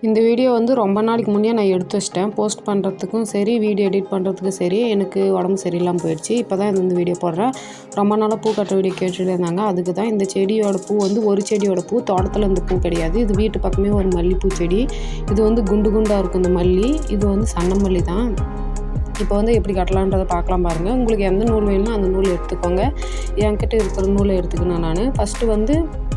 இந்த வீடியோ வந்து ரொம்ப நாளைக்கு முன்னே நான் எடுத்து வச்சிட்டேன். போஸ்ட் பண்ணுறதுக்கும் சரி, வீடியோ எடிட் பண்ணுறதுக்கும் சரி, எனக்கு உடம்பு சரியில்லாமல் போயிடுச்சு. இப்போ தான் இந்த வீடியோ போடுறேன். ரொம்ப நாளாக பூ கட்டுற வீடியோ கேட்டுகிட்டே இருந்தாங்க. அதுக்கு தான் இந்த செடியோட பூ வந்து ஒரு செடியோட பூ, தோட்டத்தில் இந்த பூ கிடையாது. இது வீட்டு பக்கமே ஒரு மல்லிப்பூ செடி. இது வந்து குண்டு குண்டாக இருக்கும் இந்த மல்லி. இது வந்து சன்னமல்லி தான். இப்போ வந்து எப்படி கட்டலான்றதை பார்க்கலாம் பாருங்கள். உங்களுக்கு எந்த நூல் வேணுமோ அந்த நூல் எடுத்துக்கோங்க. என்கிட்ட இருக்கிற நூலை எடுத்துக்கணும் நான். ஃபஸ்ட்டு வந்து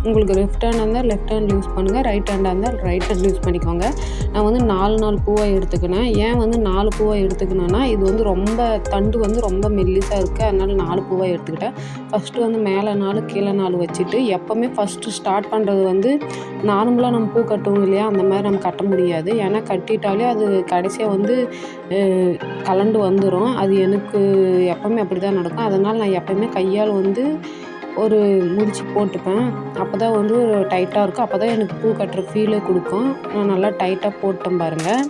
உங்களுக்கு லெஃப்ட் ஹேண்டாக இருந்தால் லெஃப்ட் ஹேண்ட் யூஸ் பண்ணுங்கள், ரைட் ஹேண்டாக இருந்தால் ரைட் ஹேண்ட் யூஸ் பண்ணிக்கோங்க. நான் வந்து 4 பூவாக எடுத்துக்கினேன். ஏன் வந்து 4 பூவாக எடுத்துக்கினேன்னா, இது வந்து ரொம்ப தண்டு வந்து ரொம்ப மெல்லிசாக இருக்குது. அதனால் 4 பூவாக எடுத்துக்கிட்டேன். ஃபஸ்ட்டு வந்து மேலே 4 கீழே 4 வச்சுட்டு, எப்போவுமே ஃபஸ்ட்டு ஸ்டார்ட் பண்ணுறது வந்து நார்மலாக நம்ம பூ கட்டுவோம் இல்லையா, அந்த மாதிரி நம்ம கட்ட முடியாது. ஏன்னா கட்டிட்டாலே அது கடைசியாக வந்து கலண்டு வந்துடும். அது எனக்கு எப்போவுமே அப்படி தான் நடக்கும். அதனால் நான் எப்போவுமே கையால் வந்து ஒரு முடிச்சு போட்டுப்பேன். அப்போ தான் வந்து டைட்டாக இருக்கும். அப்போ தான் எனக்கு பூ கட்டுற ஃபீலே கொடுக்கும். நான் நல்லா டைட்டாக போட்டேன் பாருங்கள்.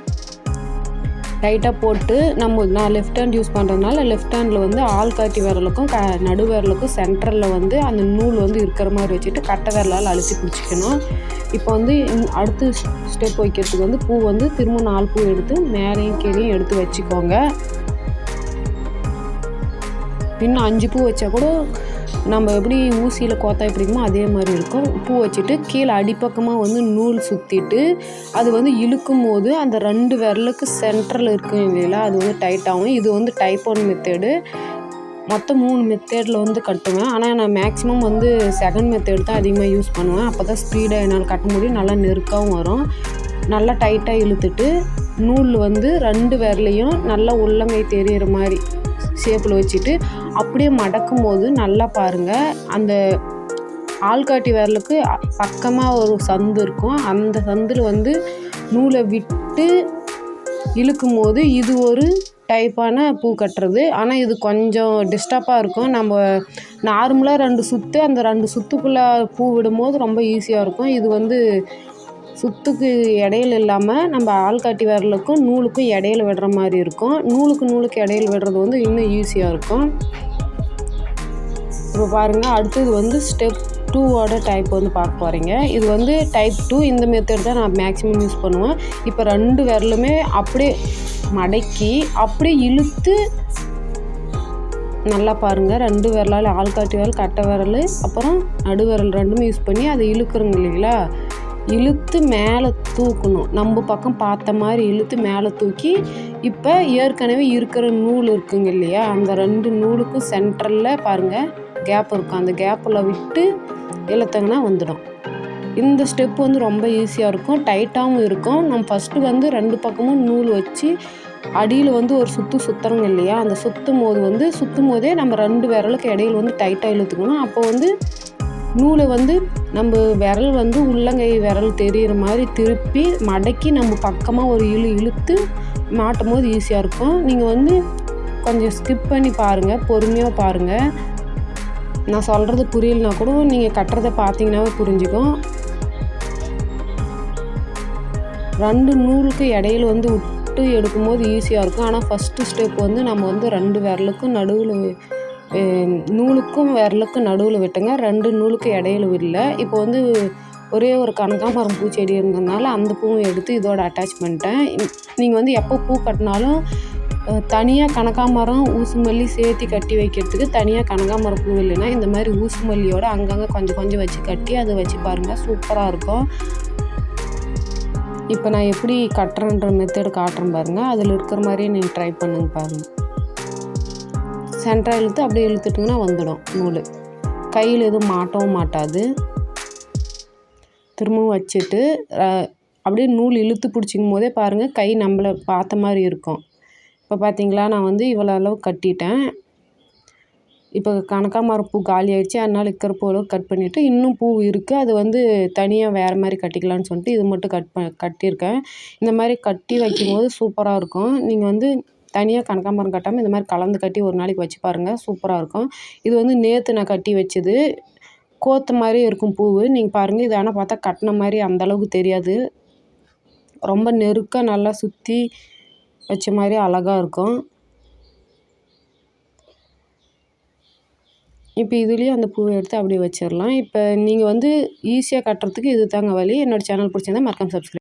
டைட்டாக போட்டு நான் லெஃப்ட் ஹேண்ட் யூஸ் பண்ணுறதுனால லெஃப்ட் ஹேண்டில் வந்து ஆள்காட்டி விரலுக்கும் நடு விரலுக்கும் சென்டரில் வந்து அந்த நூல் வந்து இருக்கிற மாதிரி வச்சுட்டு கட்டை விரலால் அழுத்தி பிடிச்சிக்கணும். இப்போ வந்து அடுத்து ஸ்டெப் வைக்கிறதுக்கு வந்து பூ வந்து திரும்ப 4 பூ எடுத்து மேலேயும் கீழேயும் எடுத்து வச்சுக்கோங்க. இன்னும் 5 பூ வச்சா கூட நம்ம எப்படி ஊசியில் கோத்தா எப்படிக்குமோ அதே மாதிரி இருக்கும். பூ வச்சுட்டு கீழே அடிப்பக்கமாக வந்து நூல் சுற்றிட்டு அது வந்து இழுக்கும் போது அந்த 2 விரலுக்கு சென்டரில் இருக்கும் இல்லைங்களா, அது வந்து டைட்டாகும். இது வந்து டைப் 1 மெத்தேடு. மொத்தம் 3 மெத்தேடில் வந்து கட்டுவேன். ஆனால் நான் மேக்ஸிமம் வந்து செகண்ட் மெத்தேடு தான் அதிகமாக யூஸ் பண்ணுவேன். அப்போ தான் ஸ்பீடாக என்னால் கட்ட முடியும், நல்லா நெருக்காகவும் வரும். நல்லா டைட்டாக இழுத்துட்டு நூல் வந்து 2 விரலையும் நல்லா உள்ளங்கை தெரிகிற மாதிரி ஷேப்பில் வச்சுட்டு அப்படியே மடக்கும் போது நல்லா பாருங்கள், அந்த ஆள்காட்டி விரலுக்கு பக்கமாக ஒரு சந்து இருக்கும். அந்த சந்தில் வந்து நூலை விட்டு இழுக்கும் போது இது ஒரு டைப்பான பூ கட்டுறது. ஆனால் இது கொஞ்சம் டிஸ்டர்பாக இருக்கும். நம்ம நார்மலாக 2 சுற்று அந்த 2 சுற்றுக்குள்ளே பூ விடும்போது ரொம்ப ஈஸியாக இருக்கும். இது வந்து சுற்றுக்கு இடையில இல்லாமல் நம்ம ஆள்காட்டி விரலுக்கும் நூலுக்கும் இடையில விடுற மாதிரி இருக்கும். நூலுக்கு இடையில விடுறது வந்து இன்னும் ஈஸியாக இருக்கும். இப்போ பாருங்கள், அடுத்தது வந்து ஸ்டெப் 2ஓட டைப் வந்து பார்க்க போகிறீங்க. இது வந்து டைப் 2. இந்த மெத்தட் தான் நான் மேக்ஸிமம் யூஸ் பண்ணுவேன். இப்போ 2 விரலுமே அப்படியே மடக்கி அப்படியே இழுத்து நல்லா பாருங்கள். 2 விரலால் ஆள்காட்டி விரல், கட்டை விரல், அப்புறம் நடு விரல் 2மே யூஸ் பண்ணி அதை இழுக்கிறோங்க இல்லைங்களா, இழுத்து மேலே தூக்கணும். நம்ம பக்கம் பார்த்த மாதிரி இழுத்து மேலே தூக்கி இப்போ ஏற்கனவே இருக்கிற நூல் இருக்குங்க இல்லையா, அந்த 2 நூலுக்கும் சென்டரில் பாருங்கள் கேப் இருக்கும். அந்த கேப்பில் விட்டு இழுத்தங்கன்னா வந்துடும். இந்த ஸ்டெப் வந்து ரொம்ப ஈஸியாக இருக்கும், டைட்டாகவும் இருக்கும். நம்ம ஃபஸ்ட்டு வந்து 2 பக்கமும் நூல் வச்சு அடியில் வந்து ஒரு சுற்றுறோங்க இல்லையா, அந்த சுற்றும் போதே நம்ம 2 விரலுக்கு இடையில வந்து டைட்டாக இழுத்துக்கணும். அப்போ வந்து நூலை வந்து நம்ம விரல் வந்து உள்ளங்கை விரல் தெரிகிற மாதிரி திருப்பி மடக்கி நம்ம பக்கமாக ஒரு இழுத்து மாட்டும் போது ஈஸியாக இருக்கும். நீங்கள் வந்து கொஞ்சம் ஸ்கிப் பண்ணி பாருங்கள், பொறுமையாக பாருங்கள். நான் சொல்கிறது புரியலனா கூட நீங்கள் கட்டுறதை பார்த்தீங்கன்னாவே புரிஞ்சுக்கும். 2 நூலுக்கு இடையில வந்து விட்டு எடுக்கும்போது ஈஸியாக இருக்கும். ஆனால் ஃபஸ்ட்டு ஸ்டெப் வந்து நம்ம வந்து 2 விரலுக்கும் நடுவில் நூலுக்கும் விரலுக்கும் நடுவில் விட்டுங்க, 2 நூலுக்கு இடையில விடல. இப்போ வந்து ஒரே ஒரு கனகாம்பரம் பூச்செடி இருந்ததுனால அந்த பூவும் எடுத்து இதோட அட்டாச் பண்ணிட்டேன். நீங்கள் வந்து எப்போ பூ கட்டினாலும் தனியாக கனகாம்பரம் ஊசுமல்லி சேர்த்து கட்டி வைக்கிறதுக்கு தனியாக கனகாம்பரம் பூ இல்லைன்னா இந்த மாதிரி ஊசுமல்லியோட அங்கங்கே கொஞ்சம் கொஞ்சம் வச்சு கட்டி அதை வச்சு பாருங்கள், சூப்பராக இருக்கும். இப்போ நான் எப்படி கட்டுறேன்ற மெத்தடு காட்டுறேன் பாருங்கள். அதில் இருக்கிற மாதிரியே நீங்கள் ட்ரை பண்ணுங்க பாருங்கள். சென்டராக இழுத்து அப்படியே இழுத்துட்டிங்கன்னா வந்துடும் நூல். கையில் எதுவும் மாட்டவும் மாட்டாது. திரும்பவும் வச்சுட்டு அப்படியே நூல் இழுத்து பிடிச்சிக்கும் போதே பாருங்கள் கை நம்மளை பார்த்த மாதிரி இருக்கும். இப்போ பார்த்தீங்களா, நான் வந்து இவ்வளோ அளவு கட்டிட்டேன். இப்போ கனகாம்பரம் பூ காலி ஆகிடுச்சு, அதனால் இருக்கிற பூ அளவு கட் பண்ணிவிட்டு இன்னும் பூ இருக்குது, அது வந்து தனியாக வேறு மாதிரி கட்டிக்கலான்னு சொல்லிட்டு இது மட்டும் கட்டியிருக்கேன். இந்த மாதிரி கட்டி வைக்கும்போது சூப்பராக இருக்கும். நீங்கள் வந்து தனியாக கனகாம்பரம் கட்டாமல் இந்த மாதிரி கலந்து கட்டி ஒரு நாளைக்கு வச்சு பாருங்கள், சூப்பராக இருக்கும். இது வந்து நேற்று நான் கட்டி வச்சது, கோத்த மாதிரி இருக்கும் பூவு. நீங்கள் பாருங்கள், இது ஆனால் பார்த்தா கட்டின மாதிரி அந்தளவுக்கு தெரியாது. ரொம்ப நெருக்க நல்லா சுற்றி வச்ச மாதிரி அழகாக இருக்கும். இப்போ இதுலேயும் அந்த பூவை எடுத்து அப்படியே வச்சிடலாம். இப்போ நீங்கள் வந்து ஈஸியாக கட்டுறதுக்கு இது தாங்க வழி. என்னோடய சேனல் பிடிச்சிருந்தா மறக்காம சப்ஸ்கிரைப்